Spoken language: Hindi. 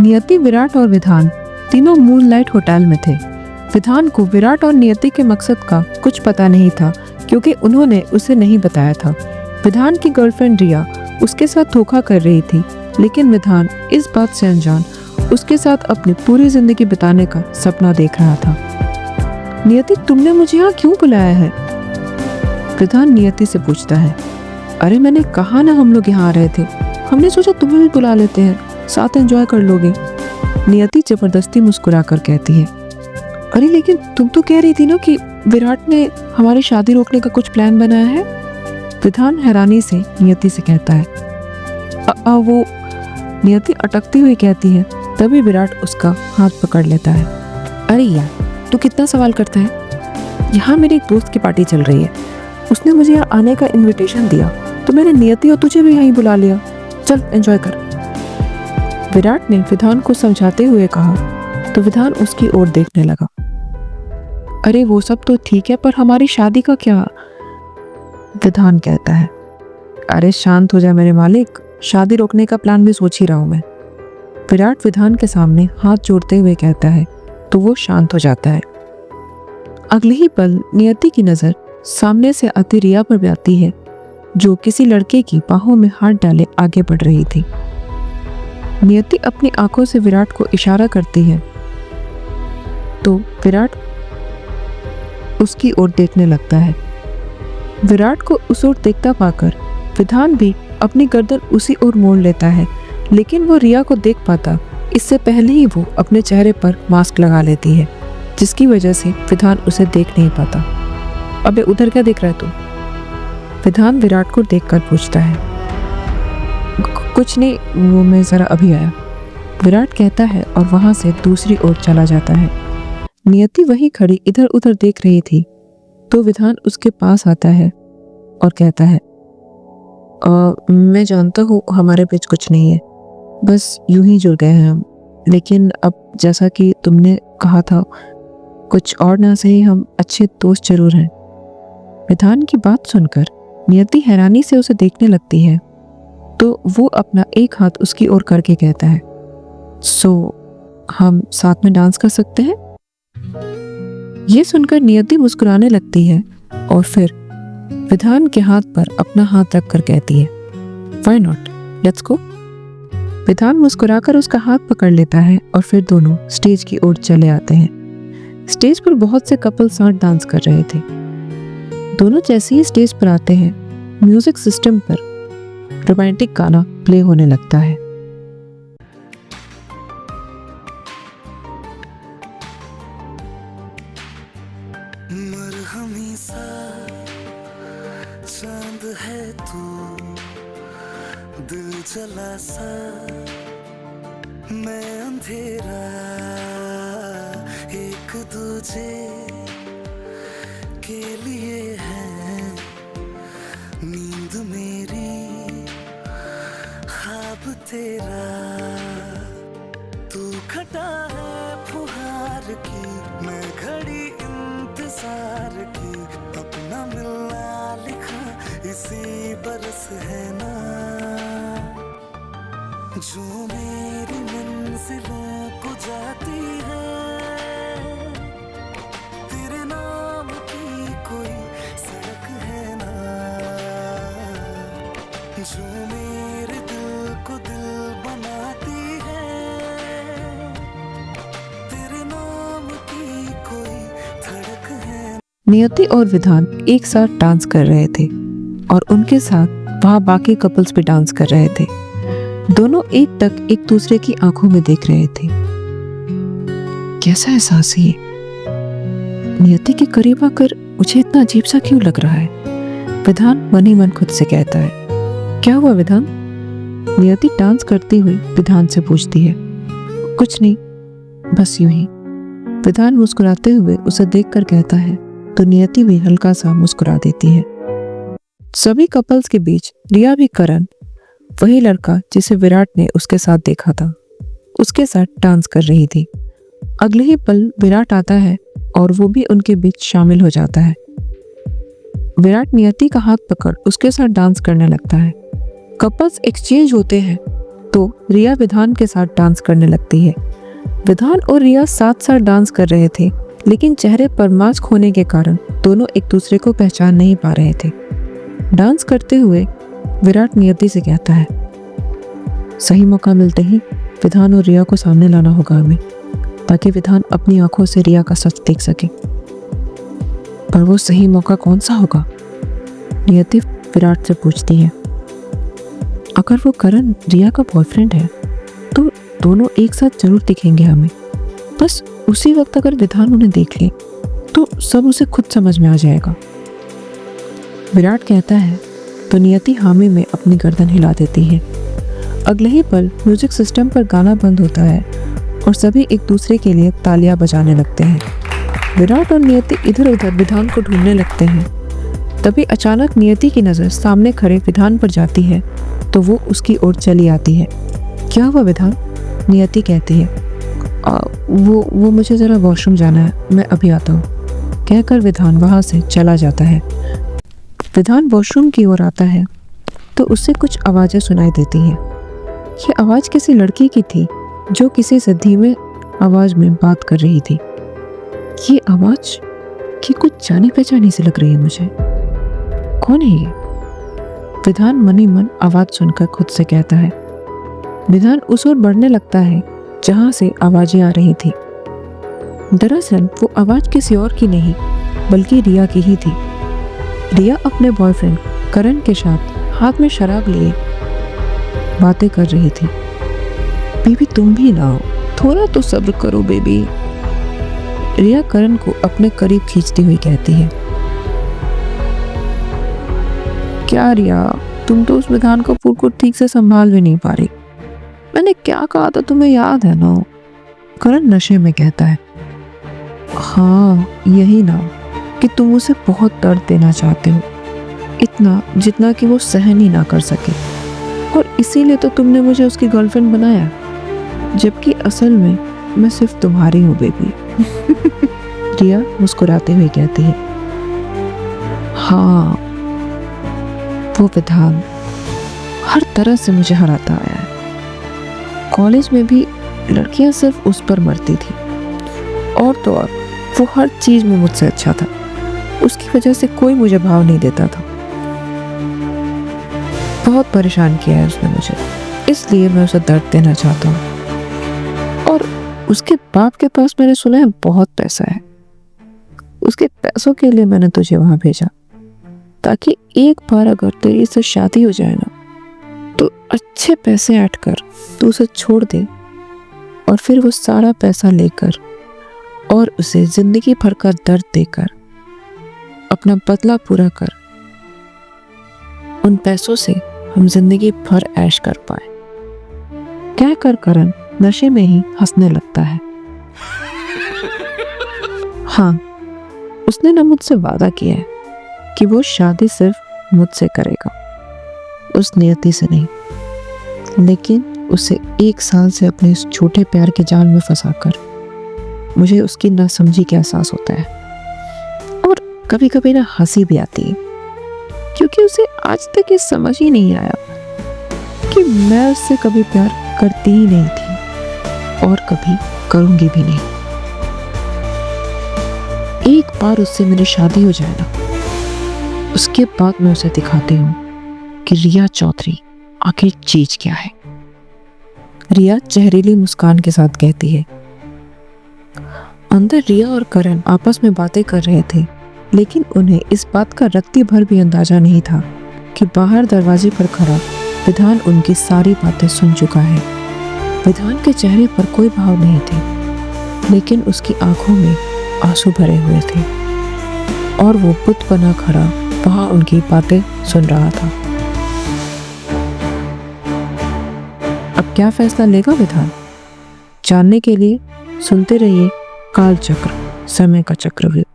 नियति, विराट और विधान तीनों मूनलाइट होटल में थे। विधान को विराट और नियति के मकसद का कुछ पता नहीं था क्योंकि उन्होंने उसे नहीं बताया था। विधान की गर्लफ्रेंड रिया उसके साथ धोखा कर रही थी, लेकिन विधान इस बात से अनजान उसके साथ अपनी पूरी जिंदगी बिताने का सपना देख रहा था। नियति, तुमने मुझे यहाँ क्यों बुलाया है? विधान नियति से पूछता है। अरे मैंने कहा ना हम लोग यहाँ आ रहे थे, हमने सोचा तुम्हें भी बुला लेते हैं, साथ एंजॉय कर लोगे। नियति जबरदस्ती मुस्कुरा कर कहती है। अरे लेकिन तुम तो कह रही थी ना कि विराट ने हमारी शादी रोकने का कुछ प्लान बनाया है। विधान हैरानी से नियति से कहता है। वो नियति अटकती हुई कहती है। तभी विराट उसका हाथ पकड़ लेता है। अरे यार, तू कितना सवाल करता है? यहाँ मेरी एक दोस्त की पार्टी चल रही है, उसने मुझे यहाँ आने का इनविटेशन दिया तो मैंने नियति और तुझे भी यहीं बुला लिया, चल एंजॉय कर। विराट ने विधान को समझाते हुए कहा तो विधान उसकी ओर देखने लगा। अरे वो सब तो ठीक है, पर हमारी शादी का क्या? विधान कहता है। अरे शांत हो जा मेरे मालिक, शादी रोकने का प्लान भी सोच ही रहा हूं मैं। विराट विधान के सामने हाथ जोड़ते हुए कहता है तो वो शांत हो जाता है। अगले ही पल नियति की नजर सामने से आती रिया पर जाती है, जो किसी लड़के की बाहों में हाथ डाले आगे बढ़ रही थी। नियति अपनी आंखों से विराट को इशारा करती है तो विराट उसकी ओर देखने लगता है। विराट को उस ओर देखता पाकर विधान भी अपनी गर्दन उसी ओर मोड़ लेता है, लेकिन वो रिया को देख पाता इससे पहले ही वो अपने चेहरे पर मास्क लगा लेती है, जिसकी वजह से विधान उसे देख नहीं पाता। अबे उधर क्या देख रहा है तू? विधान विराट को देखकर पूछता है। कुछ नहीं, वो मैं जरा अभी आया, विराट कहता है और वहां से दूसरी ओर चला जाता है। नियति वहीं खड़ी इधर उधर देख रही थी तो विधान उसके पास आता है और कहता है, मैं जानता हूँ हमारे बीच कुछ नहीं है, बस यूं ही जुड़ गए हैं हम, लेकिन अब जैसा कि तुमने कहा था, कुछ और ना सही हम अच्छे दोस्त जरूर हैं। विधान की बात सुनकर नियति हैरानी से उसे देखने लगती है तो वो अपना एक हाथ उसकी ओर करके कहता है, हम साथ में डांस कर सकते हैं? ये सुनकर नियति मुस्कुराने लगती है और फिर विधान के हाथ पर अपना हाथ रखकर कहती है, व्हाई नॉट, लेट्स गो। विधान मुस्कुराकर उसका हाथ पकड़ लेता है और फिर दोनों स्टेज की ओर चले आते हैं। स्टेज पर बहुत से कपल साथ डांस कर रहे थे। दोनों जैसे ही स्टेज पर आते हैं, म्यूजिक सिस्टम पर रोमांटिक गाना प्ले होने लगता है। मरहमी सा चांद है तू, दिल जला सा मैं अंधेरा, एक दूजे के लिए है नींद मेरी, ख्वाब तेरा, तू घटा है फुहार की, मैं घड़ी इंतजार की, अपना मिलना लिखा इसी बरस है ना, जो मेरी मंजिलों को जाती है, तेरे नाम की कोई सड़क है ना, जो मेरे दिल को दिल बनाती है, तेरे नाम की कोई धड़क है। नियति और विधान एक साथ डांस कर रहे थे और उनके साथ वहां बाकी कपल्स भी डांस कर रहे थे। दोनों एक टक एक दूसरे की आंखों में देख रहे थे। कैसा एहसास है ये? नियति के करीब आकर मुझे इतना अजीब सा क्यों लग रहा है? विधान मन ही मन खुद से कहता है। क्या हुआ विधान? नियति डांस करती हुई विधान से पूछती है। कुछ नहीं, बस यूं ही, विधान मुस्कुराते हुए उसे देखकर कहता है तो नियति भी हल्का सा मुस्कुरा देती है। सभी कपल्स के बीच रिया भी करण, वही लड़का जिसे विराट ने उसके साथ देखा था, उसके साथ डांस कर रही थी। अगले ही पल विराट आता है और वो भी उनके बीच शामिल हो जाता है। विराट नियति का हाथ पकड़ उसके साथ डांस करने लगता है। कपल्स एक्सचेंज होते हैं तो रिया विधान के साथ डांस करने लगती है। विधान और रिया साथ साथ डांस कर रहे थे, लेकिन चेहरे पर मास्क होने के कारण दोनों एक दूसरे को पहचान नहीं पा रहे थे। डांस करते हुए विराट नियति से कहता है, सही मौका मिलते ही विधान और रिया को सामने लाना होगा हमें, ताकि विधान अपनी आंखों से रिया का सच देख सके। पर वो सही मौका कौन सा होगा? नियति विराट से पूछती है। अगर वो करण रिया का बॉयफ्रेंड है तो दोनों एक साथ जरूर दिखेंगे हमें। बस उसी वक्त अगर विधान उन्हें देख ले तो सब उसे खुद समझ में आ जाएगा। विराट कहता है तो नियति हामी में अपनी गर्दन हिला देती है। अगले ही पल म्यूजिक सिस्टम पर गाना बंद होता है और सभी एक दूसरे के लिए तालियां बजाने लगते हैं। विराट और नियति इधर उधर विधान को ढूंढने लगते हैं। तभी अचानक नियति की नज़र सामने खड़े विधान पर जाती है तो वो उसकी ओर चली आती है। क्या हुआ विधान? नियति कहती है, वो मुझे ज़रा वॉशरूम जाना है, मैं अभी आता हूँ, कहकर विधान वहाँ से चला जाता है। विधान वॉशरूम की ओर आता है तो उससे कुछ आवाज़ें सुनाई देती हैं। ये आवाज़ किसी लड़की की थी जो किसी से धीमे आवाज़ में बात कर रही थी। ये आवाज़ की कुछ जानी पहचानी सी लग रही है मुझे। कौन है ये? विधान मन ही मन आवाज़ सुनकर खुद से कहता है। विधान उस ओर बढ़ने लगता है जहाँ से आवाज़ें आ रही थी। दरअसल वो आवाज़ किसी और की नहीं बल्कि रिया की ही थी। रिया अपने बॉयफ्रेंड करण के साथ हाथ में शराब लिए बातें कर रही थी। बेबी तुम भी ना, थोड़ा तो सब्र करो बेबी, रिया करण को अपने करीब खींचती हुई कहती है। क्या रिया, तुम तो उस विधान कपूर को ठीक से संभाल भी नहीं पा रही। मैंने क्या कहा था तुम्हें याद है ना? करण नशे में कहता है। हाँ यही ना, कि तुम उसे बहुत दर्द देना चाहते हो, इतना जितना कि वो सहन ही ना कर सके, और इसीलिए तो तुमने मुझे उसकी गर्लफ्रेंड बनाया, जबकि असल में मैं सिर्फ तुम्हारी हूँ बेबी। रिया मुस्कुराते हुए कहती है। हाँ वो विधान हर तरह से मुझे हराता आया है। कॉलेज में भी लड़कियां सिर्फ उस पर मरती थी, और तो और वो हर चीज में मुझसे अच्छा था। उसकी वजह से कोई मुझे भाव नहीं देता था। बहुत परेशान किया है उसने मुझे, इसलिए मैं उसे दर्द देना चाहता हूँ। और उसके बाप के पास मैंने सुना है बहुत पैसा है। उसके पैसों के लिए मैंने तुझे वहां भेजा, ताकि एक बार अगर तेरी से शादी हो जाए ना तो अच्छे पैसे ऐड कर तू उसे छोड़ दे, और फिर वो सारा पैसा लेकर और उसे जिंदगी भर का दर्द देकर अपना बदला पूरा कर, उन पैसों से हम जिंदगी भर ऐश कर पाए, कहकर करण नशे में ही हंसने लगता है। हाँ, उसने ना मुझसे वादा किया है कि वो शादी सिर्फ मुझसे करेगा, उस नियति से नहीं। लेकिन उसे 1 साल से अपने इस छोटे प्यार के जाल में फंसाकर मुझे उसकी नासमझी का एहसास होता है, और कभी कभी ना हंसी भी आती है, क्योंकि उसे आज तक ये समझ ही नहीं आया कि मैं उससे कभी प्यार करती ही नहीं थी और कभी करूंगी भी नहीं। एक बार उससे मेरी शादी हो जाए ना, उसके बाद मैं उसे दिखाती हूँ कि रिया चौधरी आखिर चीज क्या है। रिया जहरीली मुस्कान के साथ कहती है। अंदर रिया और करण आपस में बातें कर रहे थे, लेकिन उन्हें इस बात का रत्ती भर भी अंदाजा नहीं था कि बाहर दरवाजे पर खड़ा विधान उनकी सारी बातें सुन चुका है। विधान के चेहरे पर कोई भाव नहीं थे, लेकिन उसकी आंखों में आंसू भरे हुए थे, और वो बुत बना खड़ा वहां उनकी बातें सुन रहा था। अब क्या फैसला लेगा विधान, जानने के लिए सुनते रहिए काल चक्र, समय का चक्रव्यूह।